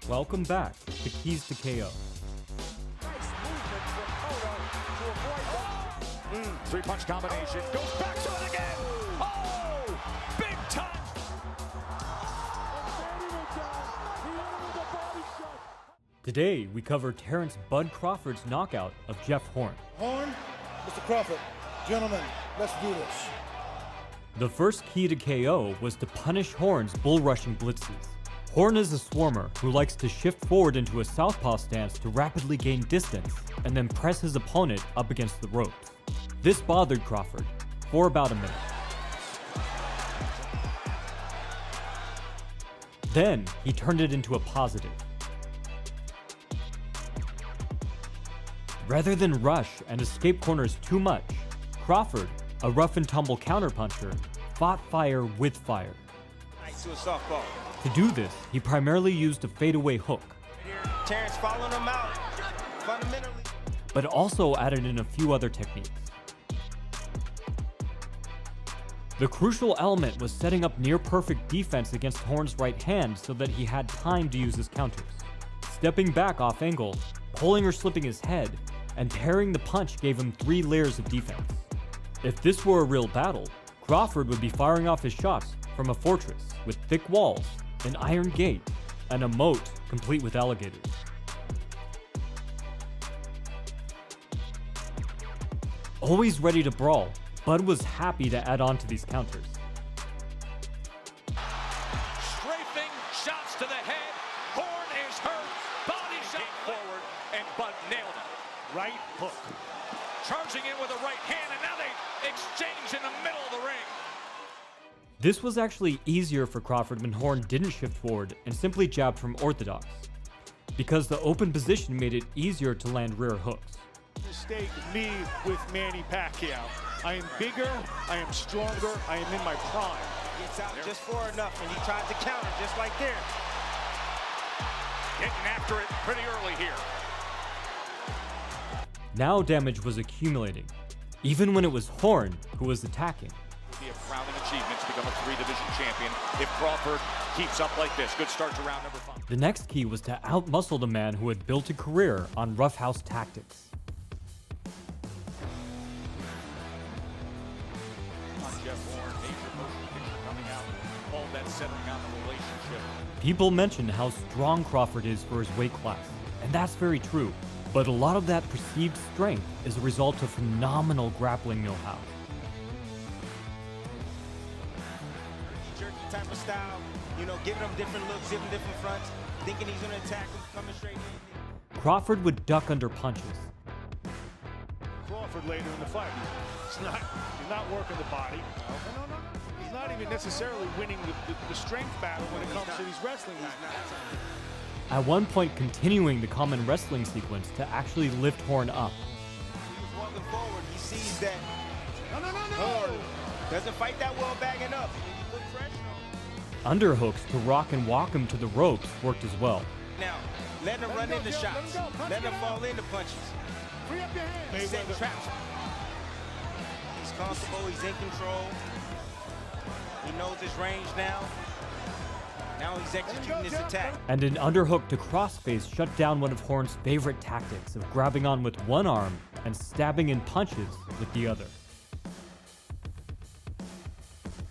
Welcome back to Keys to KO. Three-punch combination, goes back to it again! Oh! Big time! Today, we cover Terence Bud Crawford's knockout of Jeff Horn. Horn, Mr. Crawford, gentlemen, let's do this. The first key to KO was to punish Horn's bull-rushing blitzes. Horn is a swarmer who likes to shift forward into a southpaw stance to rapidly gain distance and then press his opponent up against the ropes. This bothered Crawford for about a minute. Then, he turned it into a positive. Rather than rush and escape corners too much, Crawford, a rough-and-tumble counterpuncher, fought fire with fire. To a softball. To do this, he primarily used a fadeaway hook, Terence following him out fundamentally, but also added in a few other techniques. The crucial element was setting up near-perfect defense against Horn's right hand so that he had time to use his counters. Stepping back off angle, pulling or slipping his head, and parrying the punch gave him 3 layers of defense. If this were a real battle, Crawford would be firing off his shots from a fortress with thick walls, an iron gate, and a moat complete with alligators. Always ready to brawl, Bud was happy to add on to these counters. Strafing shots to the head. Horn is hurt. Body shot forward, and Bud nailed it. Right hook. Charging in with a right hand, and now they exchange in the middle of the ring. This was actually easier for Crawford when Horn didn't shift forward and simply jabbed from orthodox, because the open position made it easier to land rear hooks. Mistake me with Manny Pacquiao. I am bigger, I am stronger, I am in my prime. gets out just far enough, and he tries to counter just like there. Getting after it pretty early here. Now damage was accumulating, even when it was Horn who was attacking. It would be a crowning achievement to become a 3-division champion if Crawford keeps up like this. Good start to round number 5. The next key was to outmuscle the man who had built a career on roughhouse tactics. Jeff Horn, major motion picture coming out, all that centering on the relationship. People mention how strong Crawford is for his weight class, and that's very true. But a lot of that perceived strength is a result of phenomenal grappling know-how. Jerky type of style, you know, giving him different looks, giving different fronts, thinking he's going to attack him, coming straight in. Crawford would duck under punches. Crawford later in the fight, he's not working the body. No. He's not even necessarily winning the strength battle when it comes to these wrestling matches. At one point continuing the common wrestling sequence to actually lift Horn up. He was walking forward, he sees that Horn doesn't fight that well backing up. He look fresh. Underhooks to rock and walk him to the ropes worked as well. Now, letting him run into shots, letting him fall into punches. Free up your hands. He's setting traps. He's comfortable, he's in control. He knows his range now. Now he's executing his attack. And an underhook to crossface shut down one of Horn's favorite tactics of grabbing on with one arm and stabbing in punches with the other.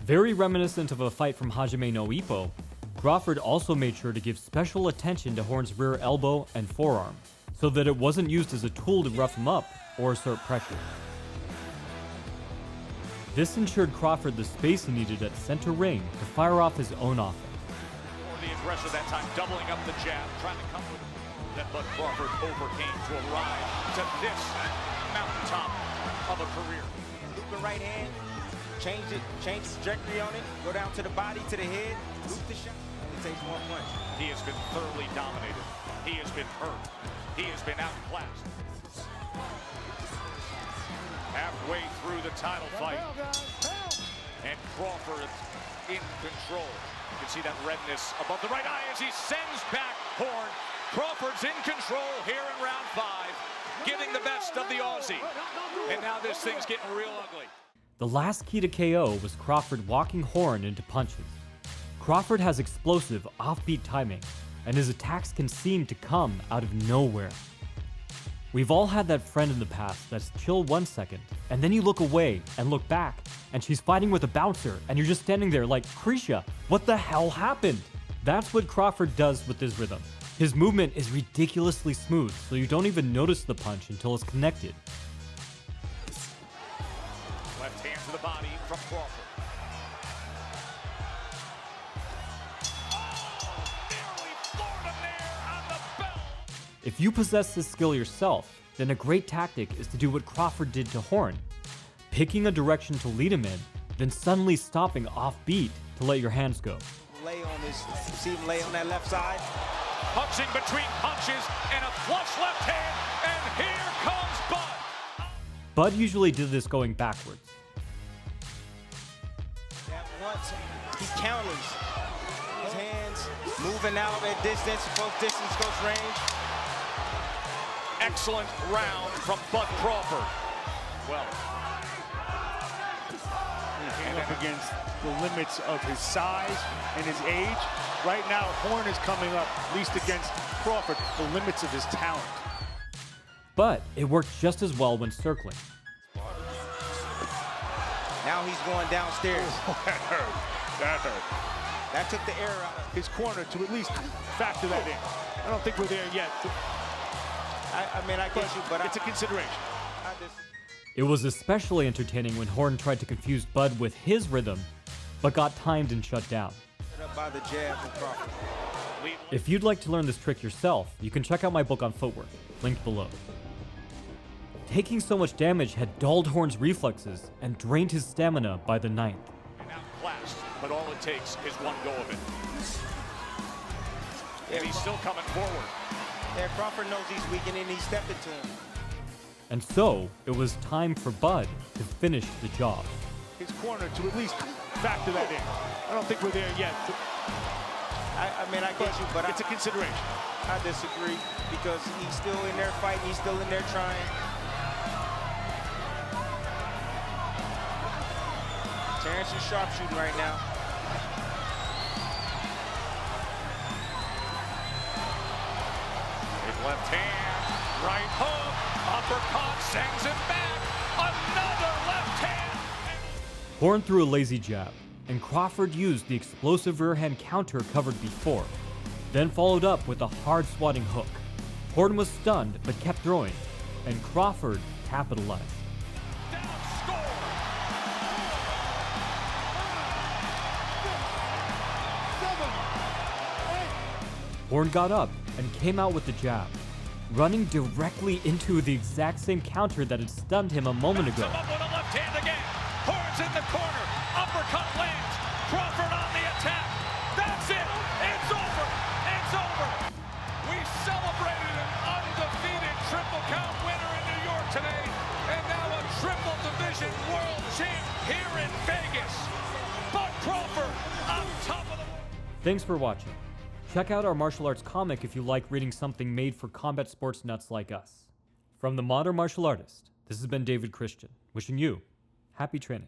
Very reminiscent of a fight from Hajime no Ippo, Crawford also made sure to give special attention to Horn's rear elbow and forearm, so that it wasn't used as a tool to rough him up or assert pressure. This ensured Crawford the space he needed at center ring to fire off his own offense. The aggressor that time doubling up the jab, trying to come with that, but Crawford overcame to arrive to this mountaintop of a career. Loop the right hand, change the trajectory on it, go down to the body, to the head, loop the shot. Only takes one punch. He has been thoroughly dominated. He has been hurt. He has been outclassed. Halfway through the title fight, and Crawford in control. You can see that redness above the right eye as he sends back Horn. Crawford's in control here in round 5, giving the best of the Aussie. And now this thing's getting real ugly. The last key to KO was Crawford walking Horn into punches. Crawford has explosive, offbeat timing, and his attacks can seem to come out of nowhere. We've all had that friend in the past that's chill 1 second, and then you look away and look back, and she's fighting with a bouncer, and you're just standing there like, Krisha, what the hell happened? That's what Crawford does with his rhythm. His movement is ridiculously smooth, so you don't even notice the punch until it's connected. Left hand to the body from Crawford. If you possess this skill yourself, then a great tactic is to do what Crawford did to Horn, picking a direction to lead him in, then suddenly stopping offbeat to let your hands go. Lay on this, see him lay on that left side. Punching between punches and a flush left hand, and here comes Bout. Bud usually did this going backwards. That once he counters his hands, moving out at distance, close distance, close range. Excellent round from Bud Crawford. Well, He came up against the limits of his size and his age. Right now, Horn is coming up, at least against Crawford, the limits of his talent. But it worked just as well when circling. Now he's going downstairs. That hurt. That hurt. That took the air out of His corner to at least factor that in. I don't think we're there yet. I mean, I get you, but it's a consideration. It was especially entertaining when Horn tried to confuse Bud with his rhythm, but got timed and shut down. Up by the jab from Crawford. If you'd like to learn this trick yourself, you can check out my book on footwork, linked below. Taking so much damage had dulled Horn's reflexes and drained his stamina by the ninth. and outclassed, but all it takes is one go of it. And he's still coming forward. Yeah, Crawford knows he's weak, and then he stepped into him. And so, it was time for Bud to finish the job. His corner to at least factor that in. I don't think we're there yet. I mean, I get you, but it's a consideration. I disagree because he's still in there fighting. He's still in there trying. Terence is sharpshooting right now. Big left hand, right hook, uppercut, sends him back. Another left hand. Horn threw a lazy jab, and Crawford used the explosive rear hand counter covered before, then followed up with a hard swatting hook. Horn was stunned but kept throwing, and Crawford capitalized. Down score. Horn got up and came out with the jab, running directly into the exact same counter that had stunned him a moment ago. Him up with a left hand again. Horns in the corner. Uppercut lands. Crawford on the attack. That's it. It's over. It's over. We celebrated an undefeated triple count winner in New York today, and now a triple division world champ here in Vegas. Bout Crawford on top of the world. Thanks for watching. Check out our martial arts comic if you like reading something made for combat sports nuts like us. From the Modern Martial Artist, this has been David Christian, wishing you happy training.